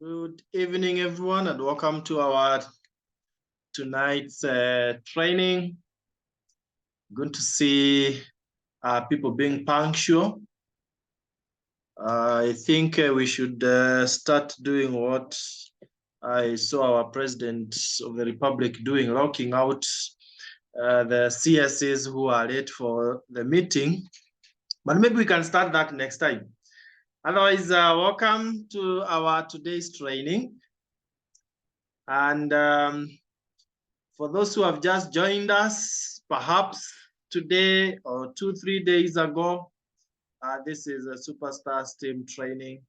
Good evening, everyone, and welcome to our tonight's training. Good to see people being punctual. I think we should start doing what I saw our President of the Republic doing, locking out the CSEs who are late for the meeting. But maybe we can start that next time. Otherwise, welcome to our today's training. And for those who have just joined us, perhaps today or 2-3 days ago, this is a Superstars team training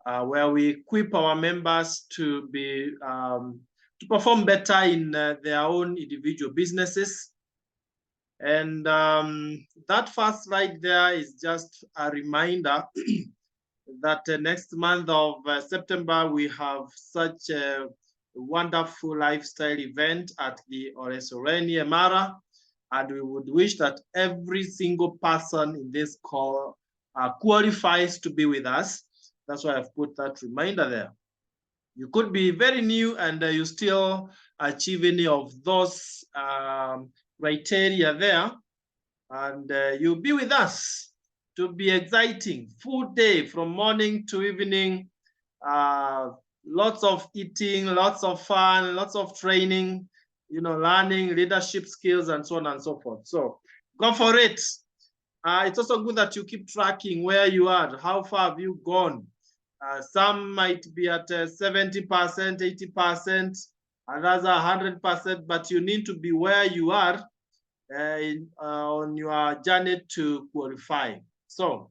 where we equip our members to be to perform better in their own individual businesses. And that first slide there is just a reminder that next month of September, we have such a wonderful lifestyle event at the Oresoreni Emara. And we would wish that every single person in this call qualifies to be with us. That's why I've put that reminder there. You could be very new and you still achieve any of those criteria there. And you'll be with us to be exciting. Full day from morning to evening. Lots of eating, lots of fun, lots of training, learning leadership skills and so on and so forth. So go for it. It's also good that you keep tracking where you are. How far have you gone? Some might be at 70%, 80%, others are 100%, but you need to be where you are on your journey to qualify. So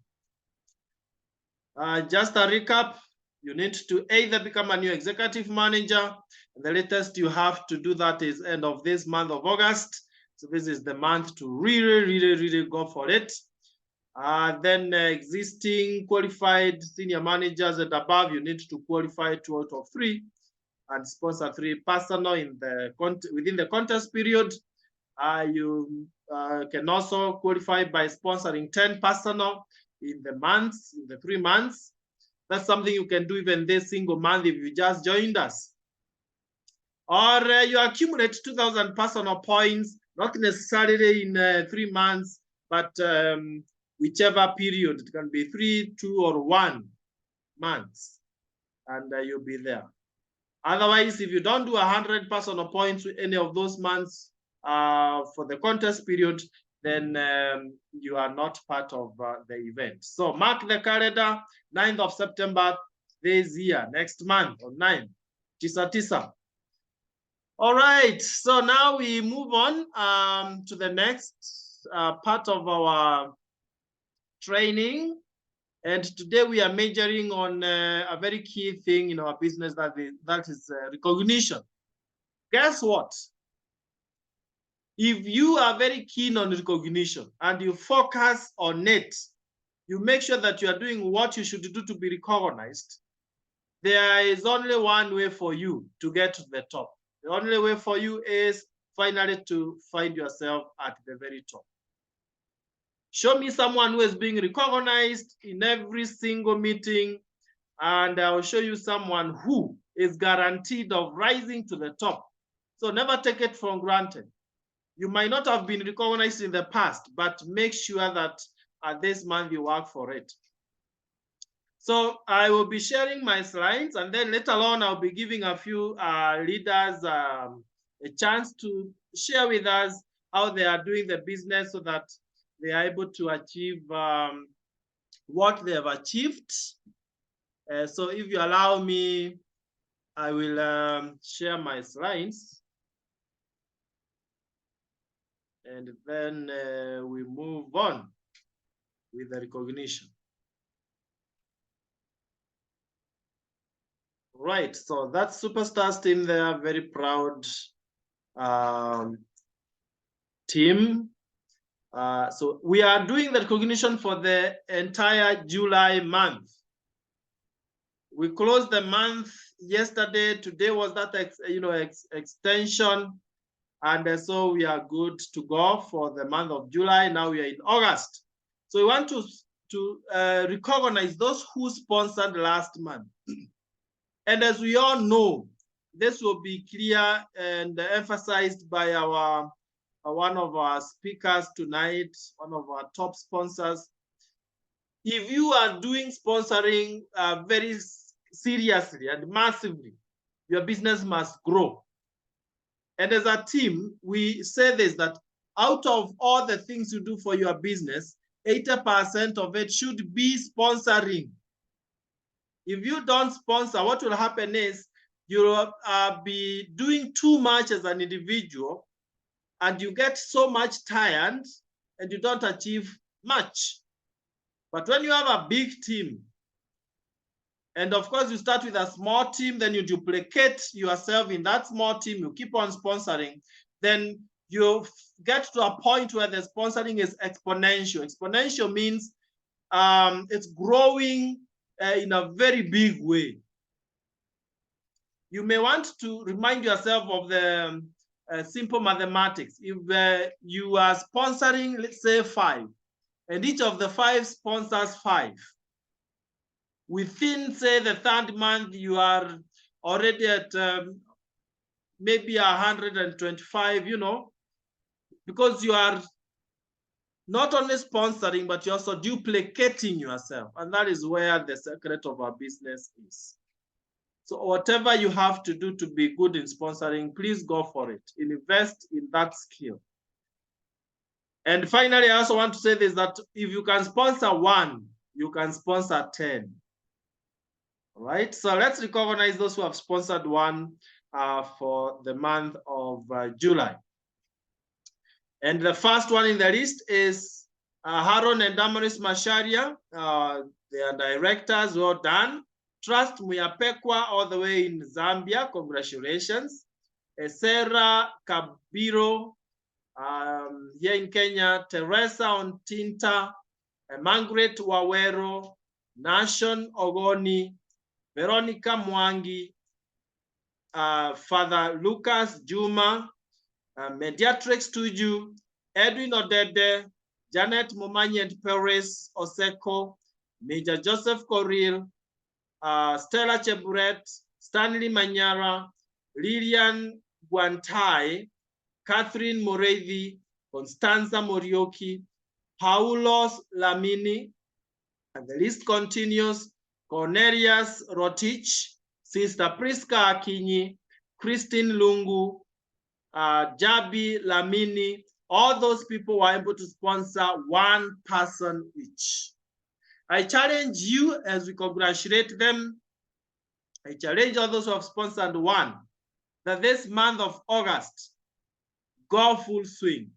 just a recap, you need to either become a new executive manager. The latest you have to do that is end of this month of August. So this is the month to really go for it. Then existing qualified senior managers and above, you need to qualify 2 out of 3 and sponsor 3 personal within the contest period. You can also qualify by sponsoring 10 personal in the 3 months. That's something you can do even this single month if you just joined us. Or you accumulate 2,000 personal points, not necessarily in 3 months, but whichever period. It can be 3, 2, or 1 months, and you'll be there. Otherwise, if you don't do 100 personal points with any of those months for the contest period, then you are not part of the event. So mark the calendar, 9th of September this year, next month on 9th, Tisa. All right, so now we move on to the next part of our training. And today we are majoring on a very key thing in our business, that is recognition. Guess what? If you are very keen on recognition and you focus on it, you make sure that you are doing what you should do to be recognized, there is only one way for you to get to the top. The only way for you is finally to find yourself at the very top. Show me someone who is being recognized in every single meeting, and I'll show you someone who is guaranteed of rising to the top. So never take it for granted. You might not have been recognized in the past, but make sure that this month you work for it. So I will be sharing my slides, and then later on I'll be giving a few leaders a chance to share with us how they are doing the business so that they are able to achieve what they have achieved. So if you allow me, I will share my slides. And then we move on with the recognition. Right, so that's Superstars team. They are very proud team. So we are doing the recognition for the entire July month. We closed the month yesterday. Today was that extension. And so we are good to go for the month of July. Now we are in August. So we want to recognize those who sponsored last month. And as we all know, this will be clear and emphasized by our one of our speakers tonight, one of our top sponsors. If you are doing sponsoring very seriously and massively, your business must grow. And as a team, we say this, that out of all the things you do for your business, 80% of it should be sponsoring. If you don't sponsor, what will happen is you'll be doing too much as an individual, and you get so much tired and you don't achieve much. But when you have a big team, and of course you start with a small team, then you duplicate yourself in that small team, you keep on sponsoring, then you get to a point where the sponsoring is exponential. Exponential means it's growing in a very big way. You may want to remind yourself of the simple mathematics. If you are sponsoring, let's say 5, and each of the 5 sponsors 5, within, say, the 3rd month, you are already at maybe 125, you know, because you are not only sponsoring, but you're also duplicating yourself. And that is where the secret of our business is. So whatever you have to do to be good in sponsoring, please go for it. Invest in that skill. And finally, I also want to say this, that if you can sponsor 1, you can sponsor 10. All right, so let's recognize those who have sponsored 1 for the month of July. And the first one in the list is Haron and Damaris Masharia. They are directors, well done. Trust Muyapekwa, all the way in Zambia, congratulations. Sarah Kabiro, here in Kenya. Teresa Ontinta, Margaret Wawero, Nation Ogoni, Veronica Mwangi, Father Lucas Juma, Mediatrix Tuju, Edwin Odede, Janet Momanyi and Perez Oseko, Major Joseph Coril, Stella Cheburet, Stanley Manyara, Lilian Guantai, Catherine Morevi, Constanza Morioki, Paulos Lamini, and the list continues. Cornelius Rotich, Sister Priska Akinyi, Christine Lungu, Jabi Lamini. All those people were able to sponsor 1 person each. I challenge you, as we congratulate them, I challenge all those who have sponsored 1, that this month of August, go full swing.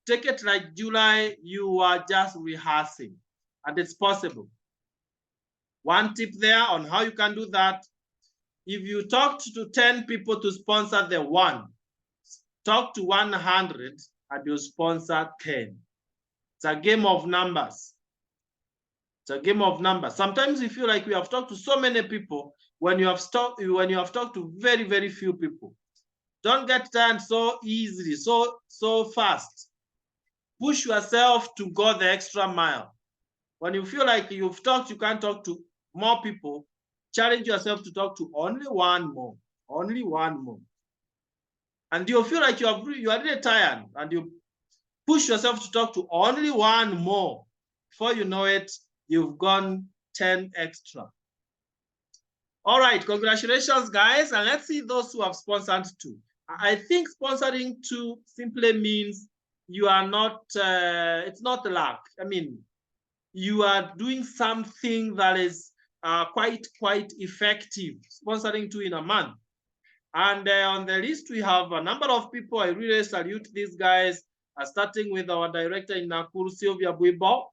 Take it like July, you are just rehearsing, and it's possible. One tip there on how you can do that: if you talked to 10 people to sponsor the 1, talk to 100 and you sponsor 10. It's a game of numbers. It's a game of numbers. Sometimes you feel like we have talked to so many people when you have talked to very, very few people. Don't get tired so easily, so fast. Push yourself to go the extra mile. When you feel like you can't talk to more people, challenge yourself to talk to only 1 more, only 1 more. And you feel like you are really tired, and you push yourself to talk to only 1 more. Before you know it, you've gone 10 extra. All right, congratulations, guys. And let's see those who have sponsored 2. I think sponsoring 2 simply means you are not, it's not luck. I mean, you are doing something that is quite effective, sponsoring 2 in a month. And on the list, we have a number of people. I really salute these guys, starting with our director in Nakuru, Sylvia Buibo,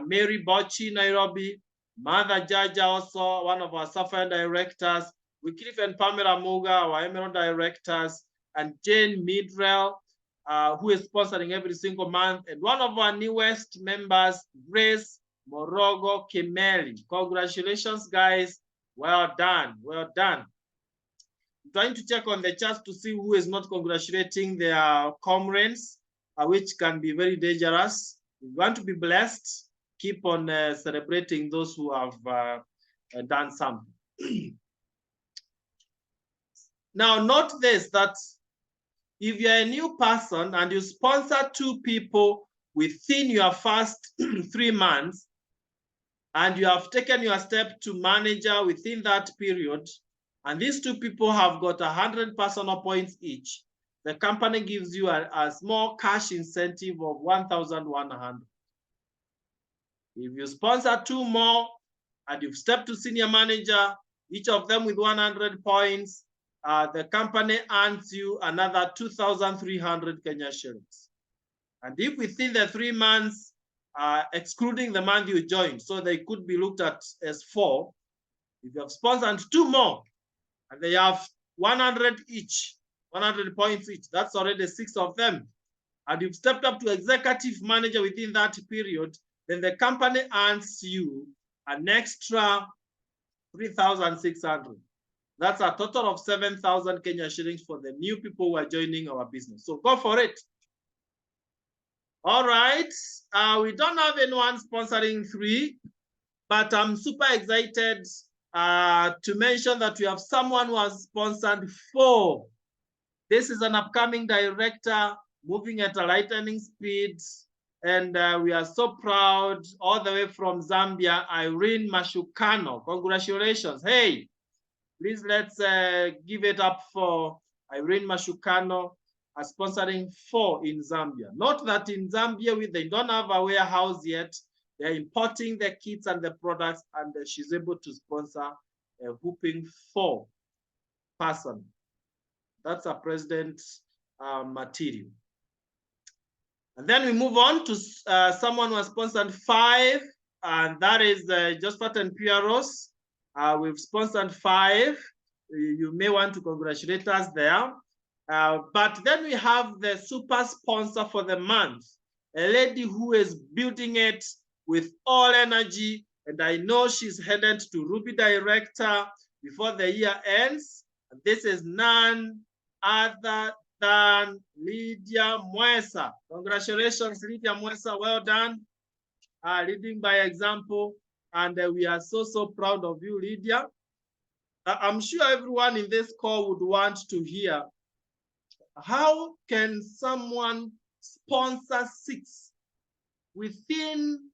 Mary Bochi, Nairobi, Mother Jaja, also one of our Sapphire directors, Wycliffe and Pamela Muga, our Emerald directors, and Jane Midrell, who is sponsoring every single month, and one of our newest members, Grace Morogo Kimeli. Congratulations, guys. Well done. Well done. I'm trying to check on the charts to see who is not congratulating their comrades, which can be very dangerous. If you want to be blessed, keep on celebrating those who have done something. Now, note this, that if you're a new person and you sponsor 2 people within your first 3 months, and you have taken your step to manager within that period, and these 2 people have got 100 personal points each, the company gives you a small cash incentive of 1,100. If you sponsor 2 more and you've stepped to senior manager, each of them with 100 points, the company earns you another 2,300 Kenya shillings. And if within the 3 months, excluding the month you joined, so they could be looked at as 4, if you have sponsored 2 more and they have 100 each, 100 points each, that's already 6 of them. And you've stepped up to executive manager within that period, then the company earns you an extra 3,600. That's a total of 7,000 Kenya shillings for the new people who are joining our business. So go for it. All right. We don't have anyone sponsoring 3, but I'm super excited to mention that we have someone who has sponsored 4. This is an upcoming director moving at a lightning speed. And we are so proud, all the way from Zambia, Irene Mashukano. Congratulations. Hey, please let's give it up for Irene Mashukano, sponsoring 4 in Zambia. Not that in Zambia, they don't have a warehouse yet. They're importing the kits and the products, and she's able to sponsor a whooping 4 person. That's a president material. And then we move on to someone who has sponsored 5, and that is Josephat and Pieros. We've sponsored 5. You may want to congratulate us there. But then we have the super sponsor for the month, a lady who is building it with all energy. And I know she's headed to Ruby Director before the year ends. And this is none other than Lydia Mwesa. Congratulations, Lydia Mwesa. Well done. Leading by example. And we are so, so proud of you, Lydia. I'm sure everyone in this call would want to hear, how can someone sponsor 6 within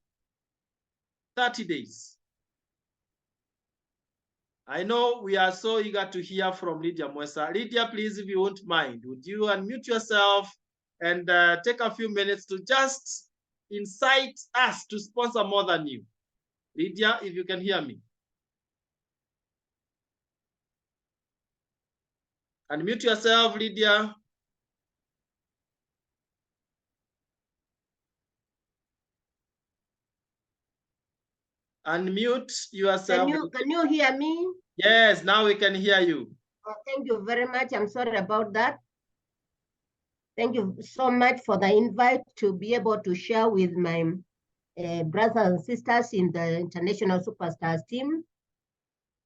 30 days? I know we are so eager to hear from Lydia Mwesa. Lydia, please, if you won't mind, would you unmute yourself and take a few minutes to just incite us to sponsor more than you? Lydia, if you can hear me. Unmute yourself, Lydia. Unmute yourself. Can you hear me? Yes, now we can hear you. Oh, thank you very much. I'm sorry about that. Thank you so much for the invite to be able to share with my brothers and sisters in the International Superstars team.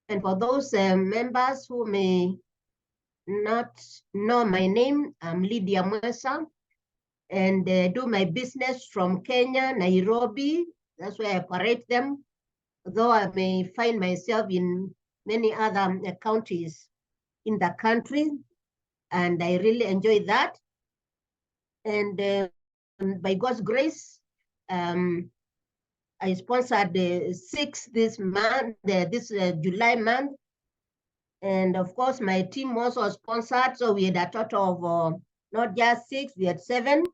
And for those members who may not know my name, I'm Lydia Mwesa, and do my business from Kenya, Nairobi. That's where I operate them, though I may find myself in many other counties in the country, and I really enjoy that. And by God's grace, I sponsored the 6 this month, this July month. And of course, my team also sponsored, so we had a total of not just 6, we had 7.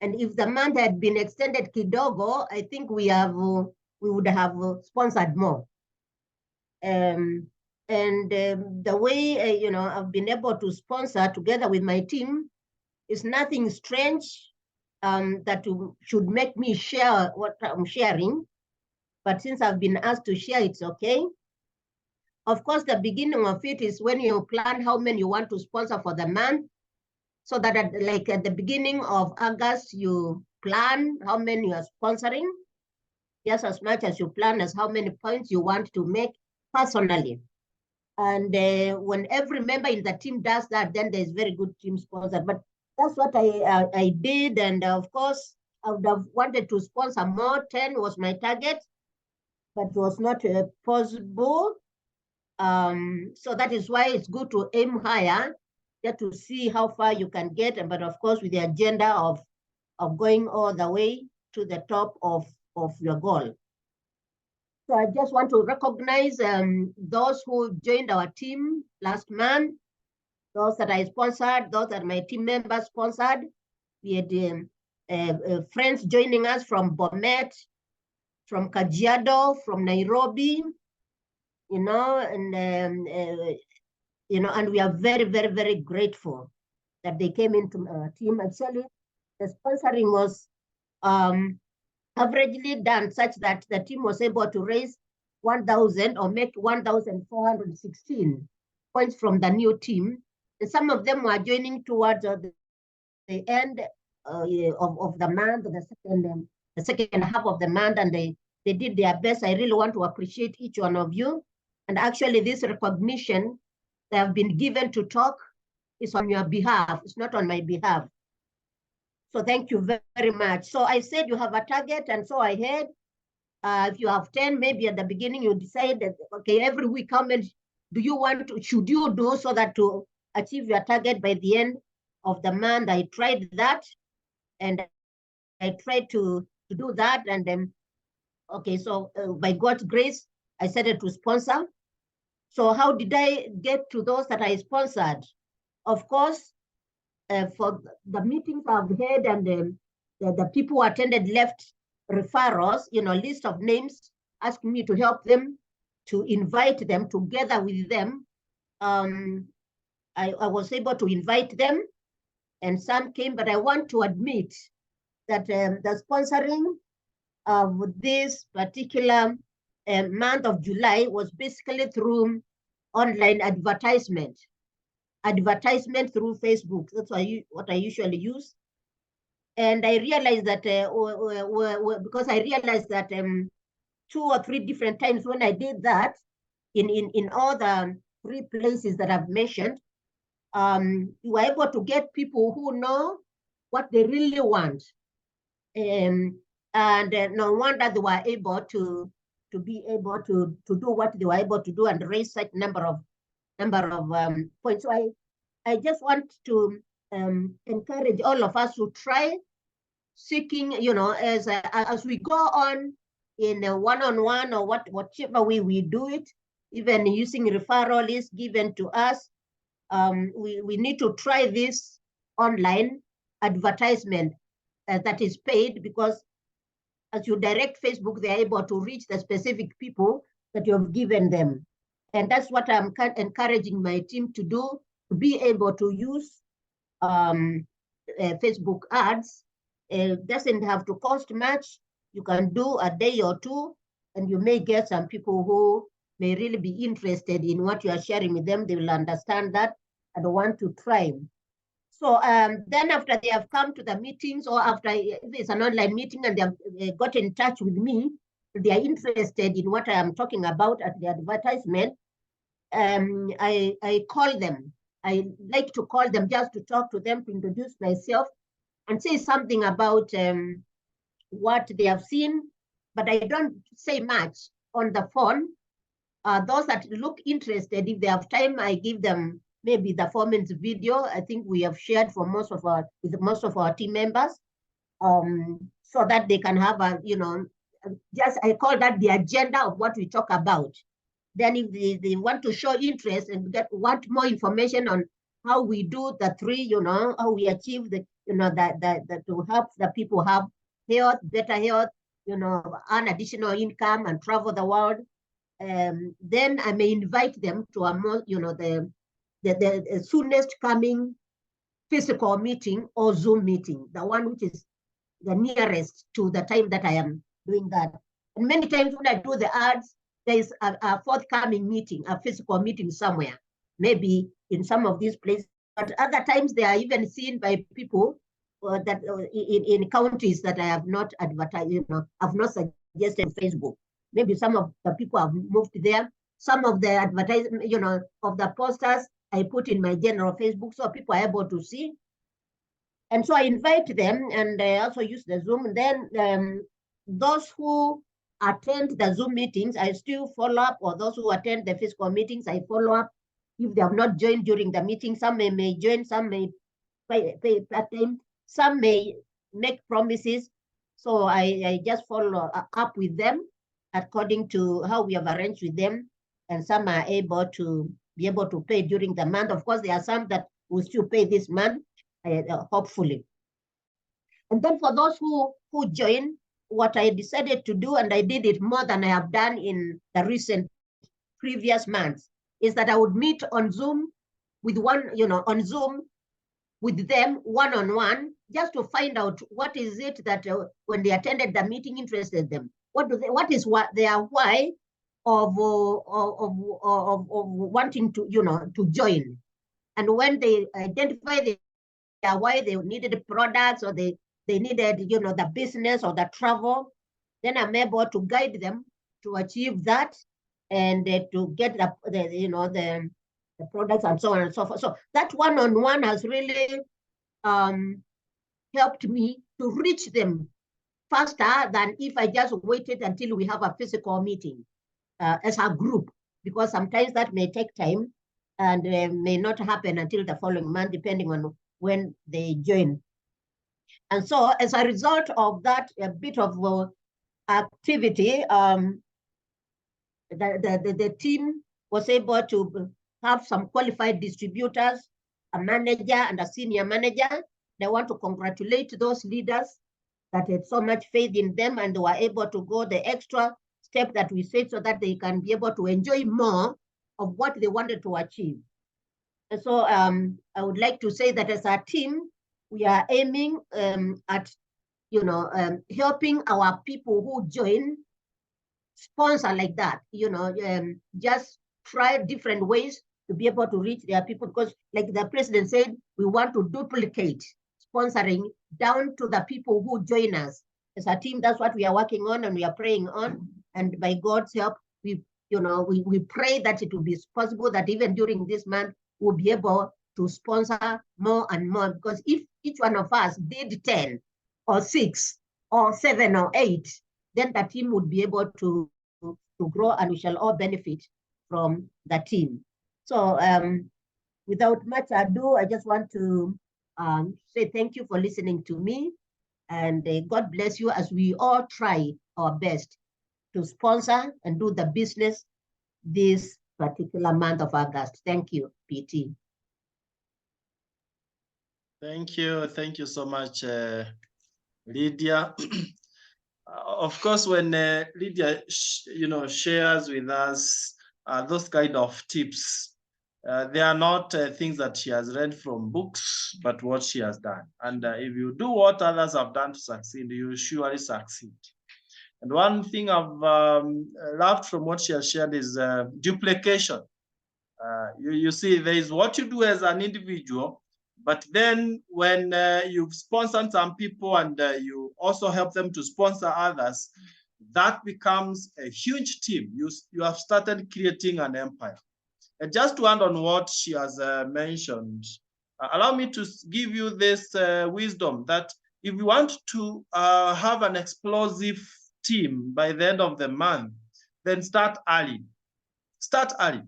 And if the month had been extended kidogo, I think we would have sponsored more. And the way I've been able to sponsor together with my team is nothing strange that should make me share what I'm sharing. But since I've been asked to share, it's okay. Of course, the beginning of it is when you plan how many you want to sponsor for the month. So that at the beginning of August, you plan how many you are sponsoring, just as much as you plan as how many points you want to make personally. And when every member in the team does that, then there's very good team sponsor. But that's what I did. And of course, I would have wanted to sponsor more. 10 was my target, but it was not possible. So that is why it's good to aim higher, just to see how far you can get, but of course with the agenda of going all the way to the top of your goal. So I just want to recognize those who joined our team last month, those that I sponsored, those that my team members sponsored. We had friends joining us from Bomet, from Kajiado, from Nairobi, you know, and we are very, very, very grateful that they came into our team. Actually, the sponsoring was averagely done such that the team was able to raise 1,000 or make 1,416 points from the new team. And some of them were joining towards the end of the month, the second half of the month, and they did their best. I really want to appreciate each one of you. And actually, this recognition that have been given to talk is on your behalf. It's not on my behalf. So thank you very much. So I said you have a target, and so I had. If you have 10, maybe at the beginning you decide that, okay, every week, how many do you want to, should you do so that to achieve your target by the end of the month? I tried that, and I tried to do that. And then, okay, so by God's grace, I started to sponsor. So how did I get to those that I sponsored? Of course, for the meetings I've had, and the people who attended left referrals, list of names, asking me to help them, to invite them together with them. I was able to invite them, and some came, but I want to admit that the sponsoring of this particular month of July was basically through online advertisement through Facebook. That's what I usually use. And I realized that because I realized that 2 or 3 different times when I did that in all the 3 places that I've mentioned, you were able to get people who know what they really want. And no wonder they were able to be able to do what they were able to do and raise such number of points. So I just want to encourage all of us to try seeking, as we go on in a one-on-one or whichever way we do it, even using referral lists given to us, we need to try this online advertisement that is paid, because as you direct Facebook, they're able to reach the specific people that you have given them. And that's what I'm encouraging my team to do, to be able to use Facebook ads. It doesn't have to cost much. You can do a day or 2, and you may get some people who may really be interested in what you are sharing with them. They will understand that and want to try. So then after they have come to the meetings, or after it's an online meeting and they have got in touch with me, they are interested in what I am talking about at the advertisement, I call them. I like to call them just to talk to them, to introduce myself and say something about what they have seen, but I don't say much on the phone. Those that look interested, if they have time, I give them maybe the 4 minutes video. I think we have shared for with most of our team members, so that they can have I call that the agenda of what we talk about. Then if they want to show interest and want more information on how we do the 3, how we achieve the, that to help the people have health, better health, earn additional income and travel the world, then I may invite them to a more, the soonest coming physical meeting or Zoom meeting, the one which is the nearest to the time that I am doing that. And many times when I do the ads, there is a forthcoming meeting, a physical meeting somewhere, maybe in some of these places. But other times they are even seen by people that in counties that I have not advertised, have not suggested Facebook. Maybe some of the people have moved there. Some of the advertisement, of the posters I put in my general Facebook, so people are able to see. And so I invite them, and I also use the Zoom. And then those who attend the Zoom meetings, I still follow up, or those who attend the physical meetings, I follow up. If they have not joined during the meeting, some may join, some may pay part-time, some may make promises. So I just follow up with them according to how we have arranged with them. And some are able to pay during the month. Of course, there are some that will still pay this month, hopefully. And then for those who join, what I decided to do, and I did it more than I have done in the recent previous months, is that I would meet on Zoom with on Zoom with them one-on-one, just to find out what is it that when they attended the meeting interested them. What is their why of wanting to, to join. And when they identify their why, they needed products, or they needed, the business or the travel, then I'm able to guide them to achieve that, and to get the products and so on and so forth. So that one-on-one has really helped me to reach them faster than if I just waited until we have a physical meeting as a group, because sometimes that may take time and may not happen until the following month, depending on when they join. And so as a result of that, a bit of activity, the team was able to have some qualified distributors, a manager and a senior manager. They want to congratulate those leaders that had so much faith in them, and they were able to go the extra step that we said, so that they can be able to enjoy more of what they wanted to achieve. And so I would like to say that as a team, we are aiming at helping our people who join sponsor like that, just try different ways to be able to reach their people, because like the president said, we want to duplicate sponsoring down to the people who join us. As a team, that's what we are working on and we are praying on. And by God's help, we pray that it will be possible that even during this month, we'll be able to sponsor more and more, because if each one of us did 10 or 6 or 7 or 8, then the team would be able to grow, and we shall all benefit from the team. So without much ado, I just want to say thank you for listening to me, and God bless you as we all try our best to sponsor and do the business this particular month of August. Thank you, PT. Thank you so much, Lydia. Of course, when Lydia, shares with us those kind of tips, they are not things that she has read from books, but what she has done. And if you do what others have done to succeed, you will surely succeed. And one thing I've loved from what she has shared is duplication. You see, there is what you do as an individual, but then when you've sponsored some people and you also help them to sponsor others, that becomes a huge team. You have started creating an empire. And just to add on what she has mentioned, allow me to give you this wisdom that if you want to have an explosive team by the end of the month, then start early. Start early.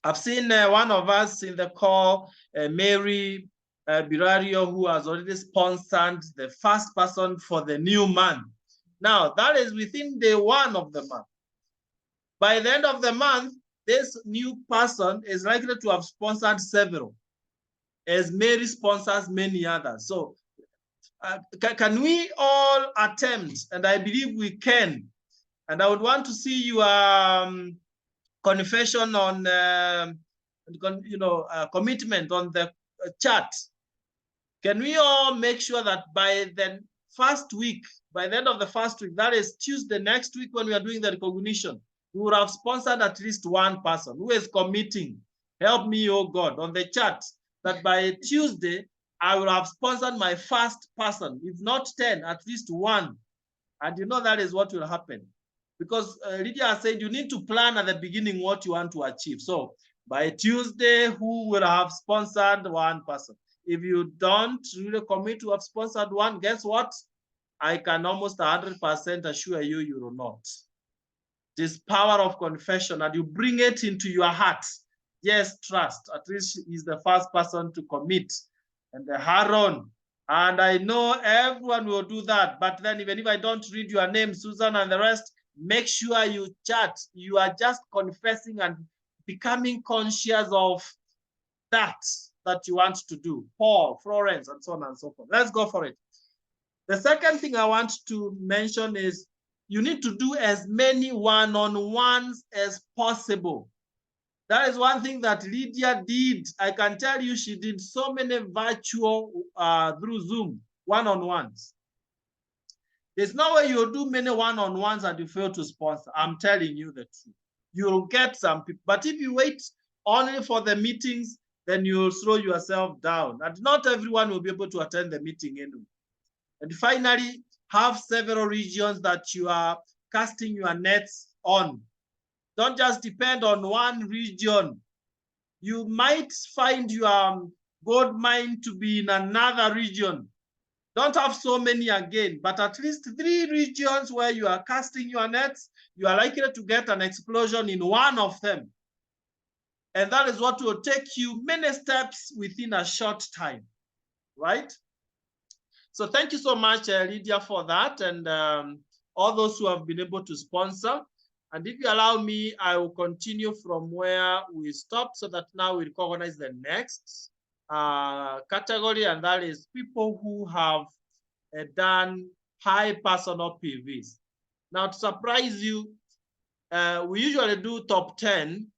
I've seen one of us in the call, Mary Birario, who has already sponsored the first person for the new month. Now, that is within day 1 of the month. By the end of the month, this new person is likely to have sponsored several, as Mary sponsors many others. So can we all attempt, and I believe we can, and I would want to see your confession on, commitment on the chat. Can we all make sure that by the first week, by the end of the first week, that is Tuesday next week when we are doing the recognition, we will have sponsored at least one person who is committing, help me, oh God, on the chat, that by Tuesday, I will have sponsored my first person, if not 10, at least one. And you know that is what will happen. Because Lydia said you need to plan at the beginning what you want to achieve. So by Tuesday, who will have sponsored one person? If you don't really commit to have sponsored one, guess what? I can almost 100% assure you, you will not. It is power of confession, and you bring it into your heart. Yes, trust. At least he's the first person to commit. And the Aaron. And I know everyone will do that. But then even if I don't read your name, Susan and the rest, make sure you chat. You are just confessing and becoming conscious of that you want to do. Paul, Florence, and so on and so forth. Let's go for it. The second thing I want to mention is you need to do as many one-on-ones as possible. That is one thing that Lydia did. I can tell you she did so many virtual through Zoom one-on-ones. There's no way you'll do many one-on-ones and you fail to sponsor. I'm telling you the truth. You'll get some people. But if you wait only for the meetings, then you'll throw yourself down. And not everyone will be able to attend the meeting anyway. And finally, have several regions that you are casting your nets on. Don't just depend on one region. You might find your gold mine to be in another region. Don't have so many again, but at least 3 regions where you are casting your nets, you are likely to get an explosion in one of them. And that is what will take you many steps within a short time, right? So thank you so much, Lydia, for that, and all those who have been able to sponsor. And if you allow me, I will continue from where we stopped so that now we recognize the next category, and that is people who have done high personal PVs. Now, to surprise you, we usually do top 10,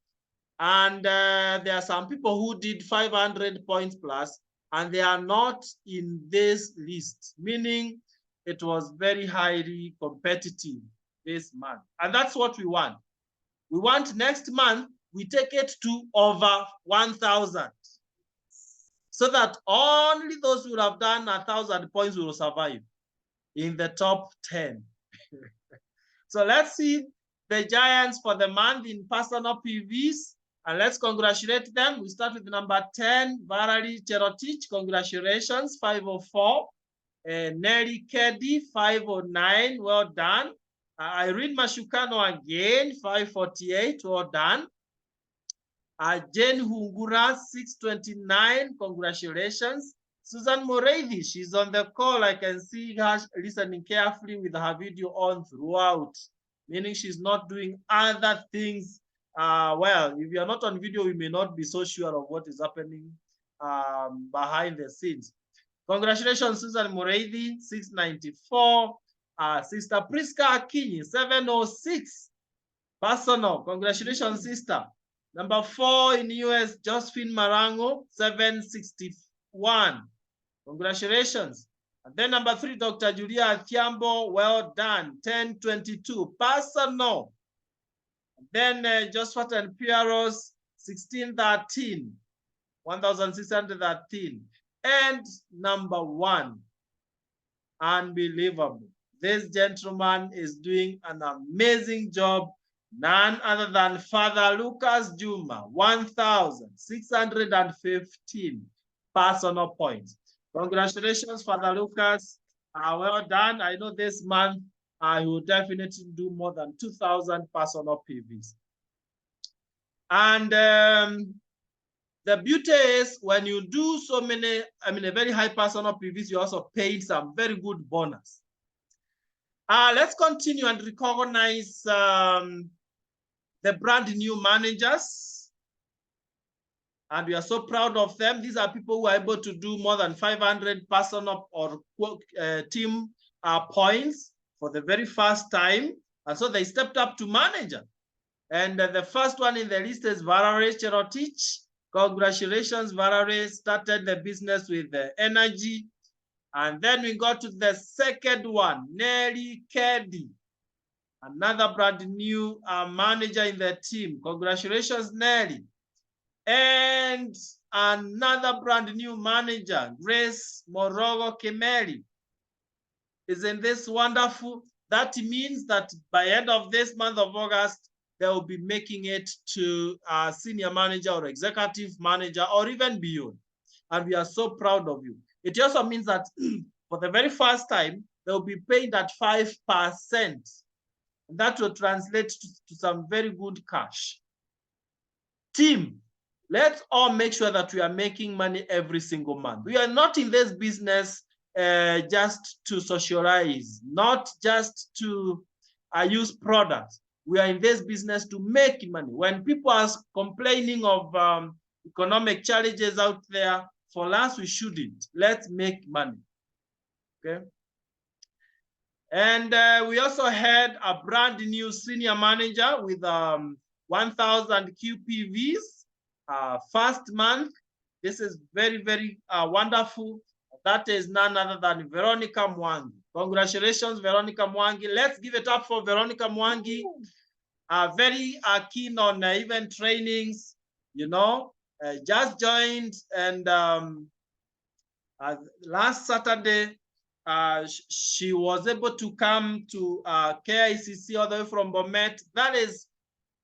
and there are some people who did 500 points plus, and they are not in this list, meaning it was very highly competitive this month. And that's what we want. We want next month, we take it to over 1,000, so that only those who have done 1,000 points will survive in the top 10. So let's see the giants for the month in personal PVs. And let's congratulate them. We start with number 10, Valerie Cherotich. Congratulations, 504. Nelly Keddy, 509. Well done. Irene Mashukano again, 548. Well done. Jane Hungura, 629. Congratulations. Susan Moreidi, she's on the call. I can see her listening carefully with her video on throughout, meaning she's not doing other things. Well, if you're not on video, we may not be so sure of what is happening behind the scenes. Congratulations, Susan Moreidi, 694. Sister Priska Akinyi, 706. Personal, congratulations, sister. Number 4 in the US, Josephine Marango, 761. Congratulations. And then number 3, Dr. Julia Thiambo, well done, 1022. Personal. Then Josphat and Pieros, 1613, 1,613. And number 1, unbelievable. This gentleman is doing an amazing job. None other than Father Lucas Juma, 1,615 personal points. Congratulations, Father Lucas. Well done. I know this month I will definitely do more than 2,000 personal PVs. And the beauty is when you do so many, a very high personal PVs, you also pay some very good bonus. Let's continue and recognize the brand new managers. And we are so proud of them. These are people who are able to do more than 500 personal or team points for the very first time. And so they stepped up to manager. And the first one in the list is Valerie Cherotich. Congratulations, Valerie. Started the business with energy. And then we got to the second one, Nelly Keddy. Another brand new manager in the team. Congratulations, Nelly. And another brand new manager, Grace Morogo Kimeli. Isn't this wonderful? That means that by end of this month of August, they will be making it to a senior manager or executive manager or even beyond. And we are so proud of you. It also means that for the very first time, they will be paid at 5%. That will translate to some very good cash. Team, let's all make sure that we are making money every single month. We are not in this business just to socialize, not just to use products. We are in this business to make money. When people are complaining of economic challenges out there, for us, we shouldn't. Let's make money, okay? And we also had a brand new senior manager with 1,000 QPVs first month. This is very, very wonderful. That is none other than Veronica Mwangi. Congratulations, Veronica Mwangi. Let's give it up for Veronica Mwangi. Very keen on event trainings, you know, just joined, and last Saturday, she was able to come to KICC all the way from Bomet. That is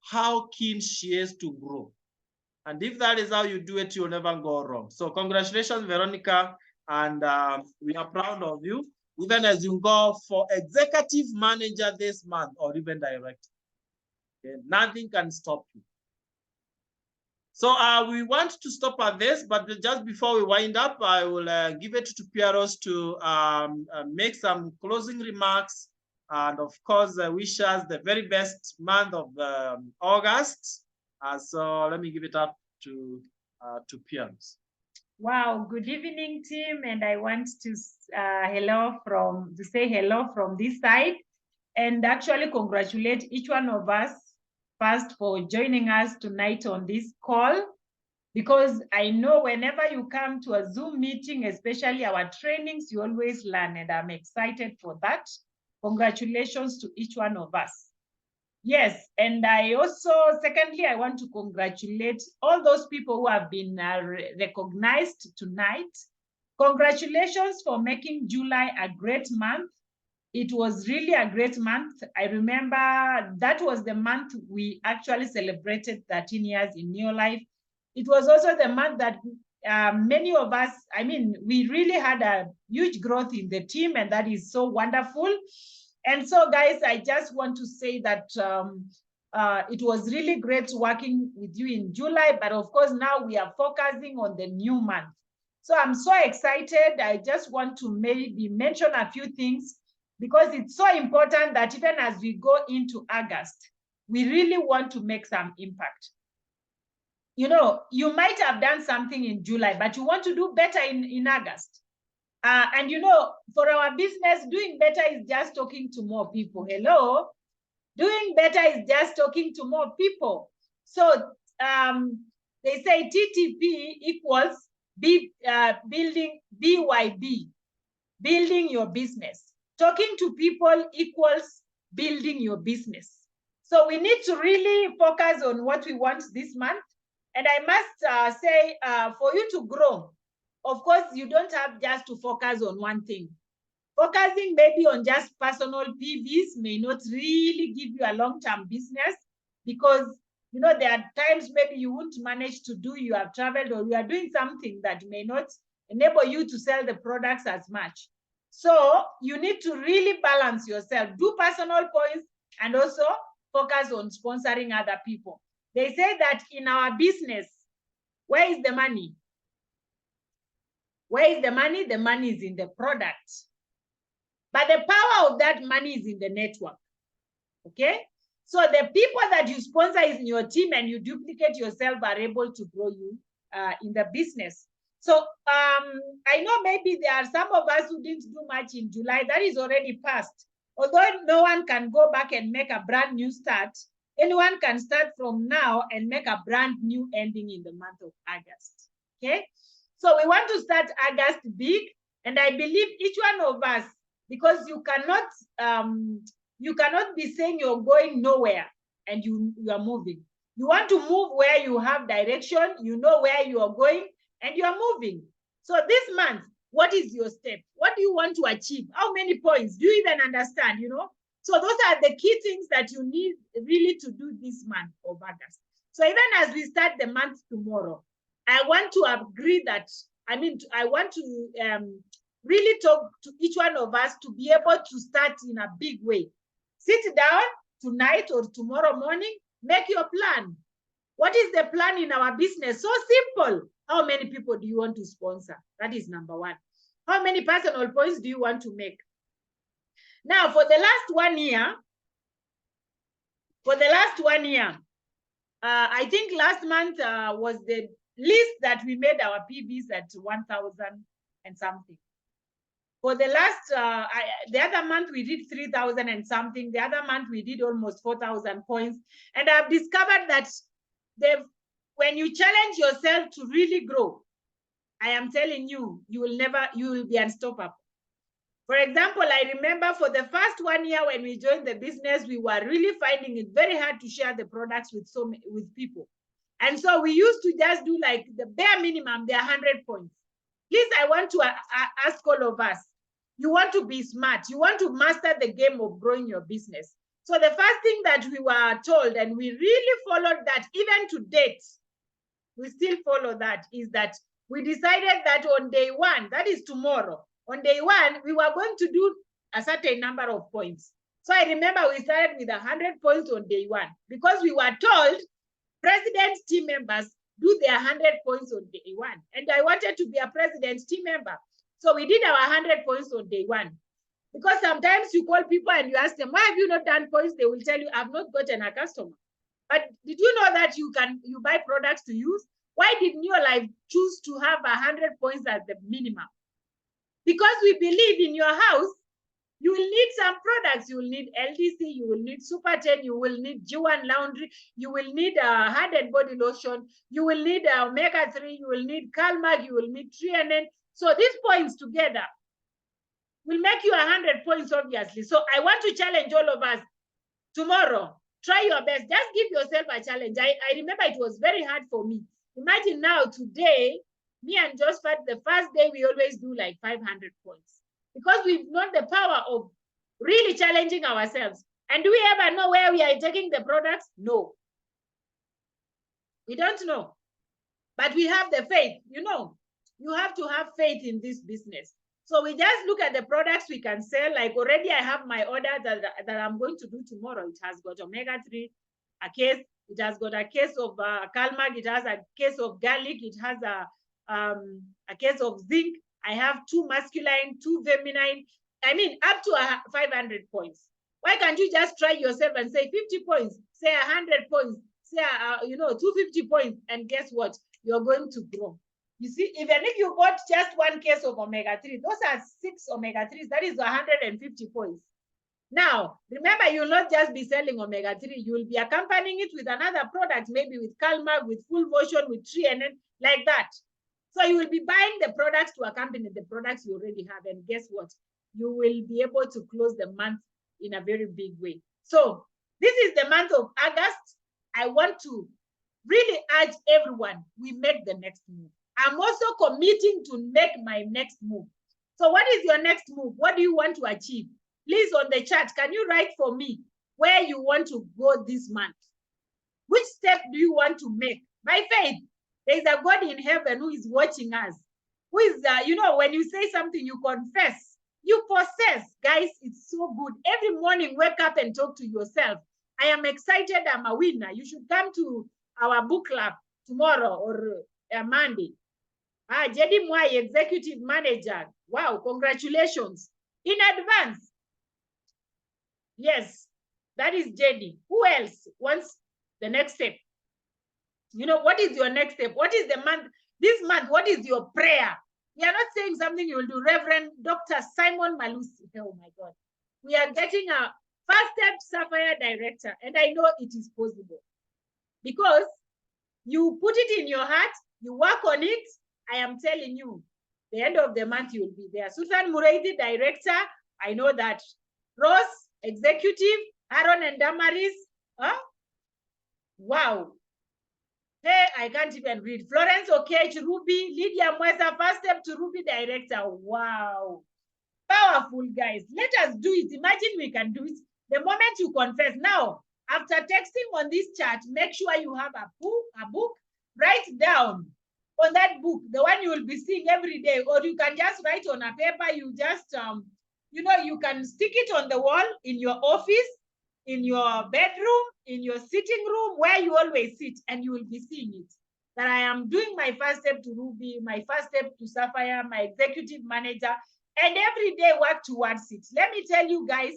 how keen she is to grow. And if that is how you do it, you'll never go wrong. So congratulations, Veronica. And we are proud of you, even as you go for executive manager this month or even director. Okay? Nothing can stop you. So we want to stop at this, but just before we wind up, I will give it to Pieros to make some closing remarks, and of course, wish us the very best month of August. So let me give it up to Pieros. Wow, good evening, team, and I want to say hello from this side, and actually congratulate each one of us first for joining us tonight on this call, because I know whenever you come to a Zoom meeting, especially our trainings, you always learn, and I'm excited for that. Congratulations to each one of us. Yes, and I also, secondly, I want to congratulate all those people who have been recognized tonight. Congratulations for making July a great month. It was really a great month. I remember that was the month we actually celebrated 13 years in Neolife. It was also the month that many of us, I mean, we really had a huge growth in the team, and that is so wonderful. And so, guys, I just want to say that it was really great working with you in July, but of course, now we are focusing on the new month. So I'm so excited. I just want to maybe mention a few things, because it's so important that even as we go into August, we really want to make some impact. You know, you might have done something in July, but you want to do better in August. And you know, for our business, doing better is just talking to more people. Hello? Doing better is just talking to more people. So they say TTP equals building BYB, building your business. Talking to people equals building your business. So we need to really focus on what we want this month. And I must say, for you to grow, of course, you don't have just to focus on one thing. Focusing maybe on just personal PVs may not really give you a long-term business, because, you know, there are times maybe you won't manage to do, you have traveled, or you are doing something that may not enable you to sell the products as much. So you need to really balance yourself, do personal points, and also focus on sponsoring other people. They say that in our business, where is the money? Where is the money? The money is in the product. But the power of that money is in the network. Okay? So the people that you sponsor in your team and you duplicate yourself are able to grow you in the business. So I know maybe there are some of us who didn't do much in July. That is already past. Although no one can go back and make a brand new start, anyone can start from now and make a brand new ending in the month of August. Okay? So we want to start August big, and I believe each one of us, because you cannot be saying you're going nowhere and you are moving. You want to move where you have direction, you know where you are going, and you are moving. So this month, what is your step? What do you want to achieve? How many points? Do you even understand, you know? So those are the key things that you need really to do this month of August. So even as we start the month tomorrow, I want to agree that, I want to really talk to each one of us to be able to start in a big way. Sit down tonight or tomorrow morning, make your plan. What is the plan in our business? So simple. How many people do you want to sponsor? That is number one. How many personal points do you want to make? Now, for the last 1 year, I think last month was the least that we made our PBs at 1,000 and something. For the last, the other month we did 3,000 and something. The other month we did almost 4,000 points. And I've discovered that when you challenge yourself to really grow, I am telling you, you will be unstoppable. For example, I remember for the first 1 year when we joined the business, we were really finding it very hard to share the products with people. And so we used to just do like the bare minimum, the 100 points. Please, I want to ask all of us, you want to be smart. You want to master the game of growing your business. So the first thing that we were told, and we really followed that even to date, we still follow that, is that we decided that on day one, that is tomorrow, on day one, we were going to do a certain number of points. So I remember we started with 100 points on day one because we were told president's team members do their 100 points on day one. And I wanted to be a president's team member. So we did our 100 points on day one. Because sometimes you call people and you ask them, why have you not done points? They will tell you, I've not gotten a customer. But did you know that you buy products to use? Why did Neolife choose to have 100 points as the minimum? Because we believe in your house, you will need some products. You will need LDC, you will need Super 10, you will need G1 Laundry, you will need Hand and Body Lotion, you will need Omega 3, you will need Calmag, you will need Trianen. So these points together will make you 100 points, obviously. So I want to challenge all of us tomorrow. Try your best. Just give yourself a challenge. I remember it was very hard for me. Imagine now, today, me and Josephat, the first day, we always do like 500 points. Because we've known the power of really challenging ourselves. And do we ever know where we are taking the products? No. We don't know. But we have the faith. You know, you have to have faith in this business. So we just look at the products we can sell. Like already I have my order that I'm going to do tomorrow. It has got Omega 3, a case. It has got a case of Calmag. It has a case of garlic. It has a case of zinc. I have 2 masculine, 2 feminine. I mean, up to 500 points. Why can't you just try yourself and say 50 points, say 100 points, say 250 points, and guess what? You're going to grow. You see, even if you bought just 1 case of Omega 3, those are 6 Omega 3s. That is 150 points. Now, remember, you'll not just be selling Omega 3. You will be accompanying it with another product, maybe with Calmag, with Full Motion, with Trianen, like that. So you will be buying the products to accompany the products you already have. And guess what? You will be able to close the month in a very big way. So this is the month of August. I want to really urge everyone, we make the next move. I'm also committing to make my next move. So what is your next move? What do you want to achieve? Please, on the chat, can you write for me where you want to go this month? Which step do you want to make? By faith, there is a God in heaven who is watching us. Who is, when you say something, you confess, you possess. Guys, it's so good. Every morning, wake up and talk to yourself. I am excited. I'm a winner. You should come to our book club tomorrow or Monday. Jedi Mwai, Executive Manager. Wow, congratulations in advance. Yes, that is Jedi. Who else wants the next step? What is your next step? What is the month? This month, what is your prayer? We are not saying something you will do. Reverend Dr. Simon Malusi. Oh my God. We are getting a first step Sapphire director, and I know it is possible. Because you put it in your heart, you work on it, I am telling you, the end of the month you will be there. Susan Mureithi, director, I know that. Rose, executive, Aaron and Damaris, huh? Wow. Hey, I can't even read. Florence Okech, Ruby, Lydia Mwesa, first step to Ruby director. Wow. Powerful, guys. Let us do it. Imagine we can do it. The moment you confess. Now, after texting on this chat, make sure you have a book, write down on that book, the one you will be seeing every day, or you can just write on a paper. You just, you can stick it on the wall in your office, in your bedroom, in your sitting room, where you always sit, and you will be seeing it. That I am doing my first step to Ruby, my first step to Sapphire, my executive manager, and every day work towards it. Let me tell you guys,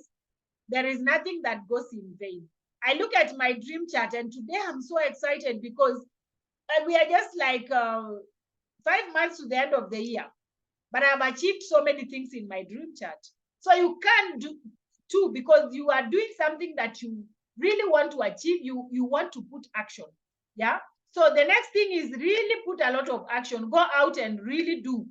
there is nothing that goes in vain. I look at my dream chart, and today I'm so excited because we are just like 5 months to the end of the year, but I've achieved so many things in my dream chart. So you can do too, because you are doing something that you really want to achieve. You want to put action. Yeah. So the next thing is really put a lot of action. Go out and really do.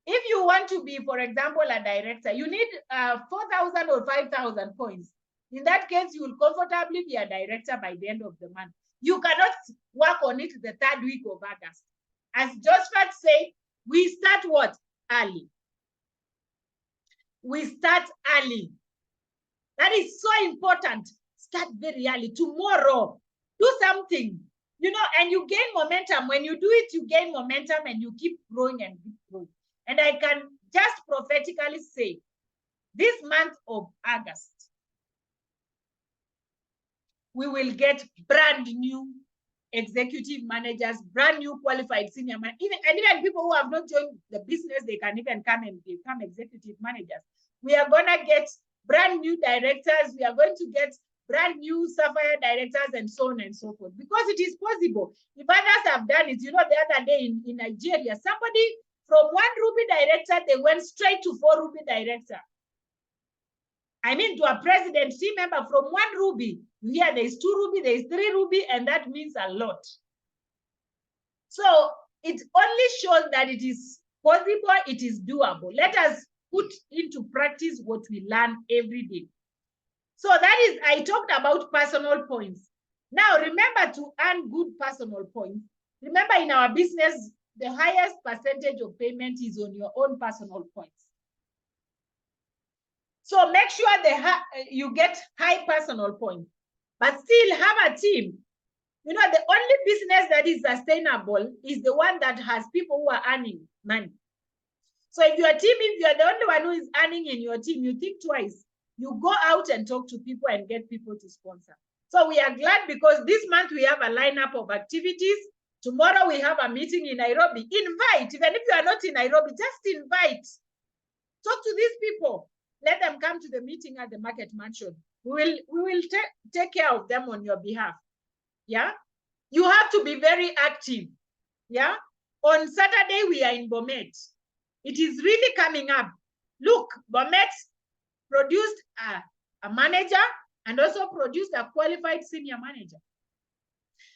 If you want to be, for example, a director, you need 4,000 or 5,000 points. In that case, you will comfortably be a director by the end of the month. You cannot work on it the 3rd week of August. As Josphat said, we start what? Early. We start early. That is so important. Start very early. Tomorrow, do something, you know, and you gain momentum. When you do it, you gain momentum and you keep growing and keep growing. And I can just prophetically say, this month of August, we will get brand new executive managers, brand new qualified senior managers, even people who have not joined the business, they can even come and become executive managers. We are going to get brand new directors. We are going to get brand new Sapphire directors and so on and so forth, because it is possible. If others have done it, you know, the other day in Nigeria, somebody from 1 Ruby director, they went straight to 4 Ruby director. I mean, to a presidency member from 1 Ruby, you hear there is 2 Ruby, there is 3 Ruby, and that means a lot. So it only shows that it is possible, it is doable. Let us put into practice what we learn every day. So that is, I talked about personal points. Now remember, to earn good personal points, remember in our business, the highest percentage of payment is on your own personal points. So make sure you get high personal points, but still have a team. You know, the only business that is sustainable is the one that has people who are earning money. So if your team, if you're the only one who is earning in your team, you think twice. You go out and talk to people and get people to sponsor. So we are glad because this month we have a lineup of activities. Tomorrow we have a meeting in Nairobi. Invite, even if you are not in Nairobi, just invite. Talk to these people. Let them come to the meeting at the Market Mansion. We will take care of them on your behalf. Yeah. You have to be very active. Yeah. On Saturday, we are in Bomet. It is really coming up. Look, Bomet produced a manager and also produced a qualified senior manager.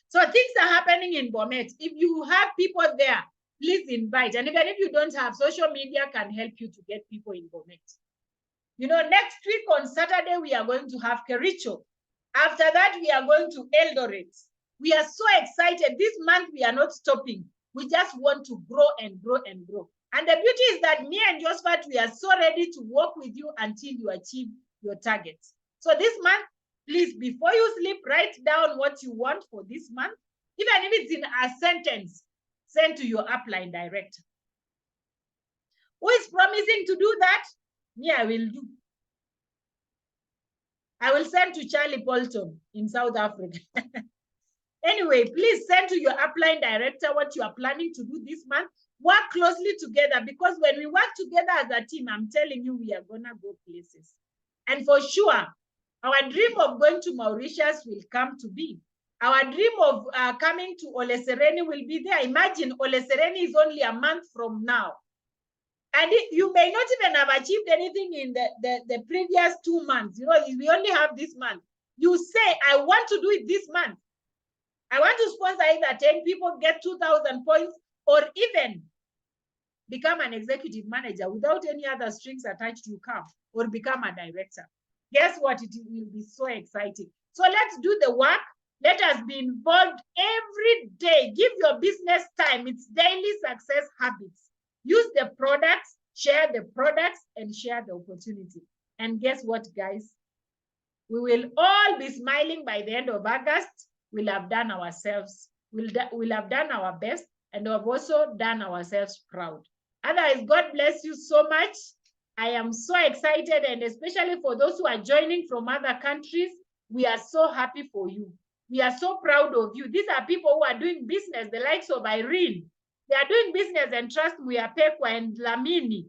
So things are happening in Bomet. If you have people there, please invite. And even if you don't have, social media can help you to get people in Bomet. You know, next week on Saturday, we are going to have Kericho. After that, we are going to Eldoret. We are so excited. This month, we are not stopping. We just want to grow and grow and grow. And the beauty is that me and Josphat, we are so ready to work with you until you achieve your targets. So this month, please, before you sleep, write down what you want for this month. Even if it's in a sentence, send to your upline director. Who is promising to do that? Me, I will do. I will send to Charlie Bolton in South Africa. Anyway, please send to your upline director what you are planning to do this month. Work closely together, because when we work together as a team, I'm telling you, we are gonna go places. And for sure, our dream of going to Mauritius will come to be. Our dream of coming to Ole Sereni will be there. Imagine Ole Sereni is only a month from now. And you may not even have achieved anything in the previous 2 months. You know, we only have this month. You say, I want to do it this month. I want to sponsor either 10 people, get 2,000 points, or even become an executive manager without any other strings attached to come, or become a director. Guess what? It will be so exciting. So let's do the work. Let us be involved every day. Give your business time. It's daily success habits. Use the products, share the products, and share the opportunity. And guess what, guys? We will all be smiling by the end of August. We'll have done ourselves. We'll have done our best, and have also done ourselves proud. Otherwise, God bless you so much. I am so excited, and especially for those who are joining from other countries, We are so happy for you. We are so proud of you. These are people who are doing business, the likes of Irene. They are doing business, and trust me, Apekwa and Lamini.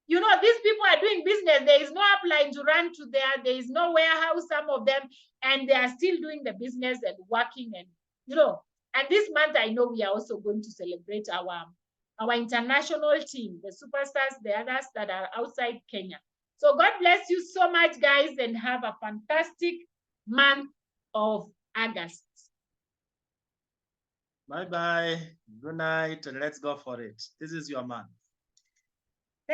You know, these people are doing business. There is no upline to run to there. There is no warehouse, some of them, and they are still doing the business and working. And, you know, and this month, I know we are also going to celebrate our international team, the superstars, the others that are outside Kenya. So God bless you so much, guys, and have a fantastic month of August. Bye-bye. Good night, and let's go for it. This is your month.